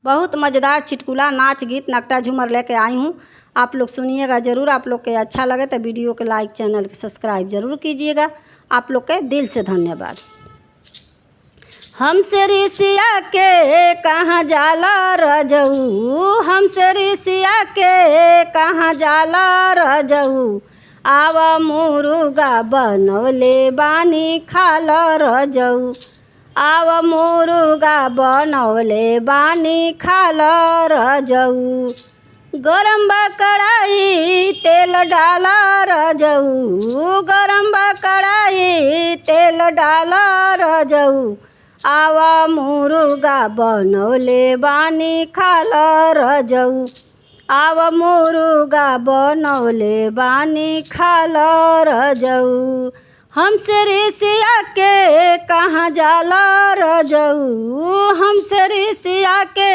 बहुत मज़ेदार चुटकुला नाच गीत नकटा झूमर लेके आई हूँ। आप लोग सुनिएगा ज़रूर। आप लोग के अच्छा लगे तो वीडियो के लाइक, चैनल के सब्सक्राइब ज़रूर कीजिएगा। आप लोग के दिल से धन्यवाद। हमसे ऋषिया के कहाँ जाला रजऊ, हमसे ऋषिया के कहाँ जाला रजऊ, आवा मुर्गा बनवले बानी खाल रजऊ, आवा मुर्गा बनवले बानी खाल रजऊ, गरम बा कढ़ाई तेल डाला रजऊ, गरम बा कढ़ाई तेल डाला रजऊ, आवा मुर्गा बनवले बानी खाल रजऊ, आवा मुर्गा बनवले बानी खाल रजऊ, हमसे ऋषिया के कहाँ जाला रजऊ, हमसे ऋषिया के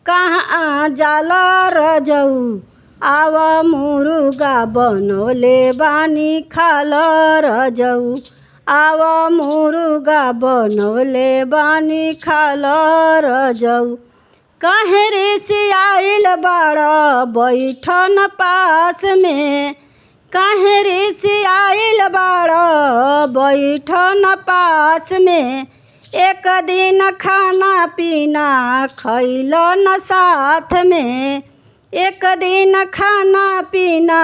कहाँ जाला रजऊ, आवा मुर्गा बनवले बानी खाल रजऊ, आवा मुर्गा बनवले बानी खाल रजऊ, काहे ऋषियाइल बाड़ा बैठन पास में, काहे ऋषियाइल बाड़ा बैठन पास में, एक दिन खाना पीना खइलन साथ में, एक दिन खाना पीना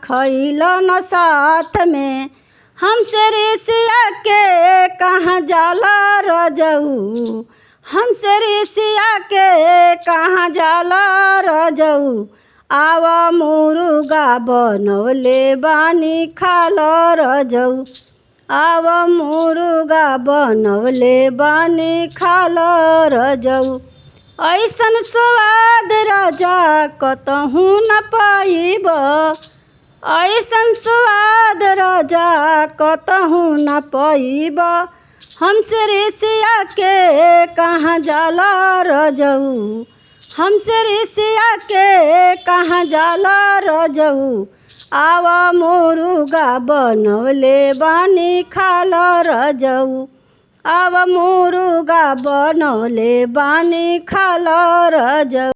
खइलन साथ में, हमसे ऋषिया के कहाँ जाला रजऊ, हमसे ऋषिया के कहाँ जाला रजऊ, आवा मुर्गा बनवले बानी खाल रजऊ, आवा मुर्गा बनवले बानी खाल रजऊ, ऐसन स्वाद राजा कतहु न पाइब, ऐसन स्वाद राजा कतहु न पाइब, हमसे ऋषिया के कहाँ जाला रजऊ, हमसे ऋषिया के कहाँ जाला रजऊ, आवा मुर्गा बनवले बानी खाल रजऊ, आवा मुर्गा बनवले बानी खाल रजऊ।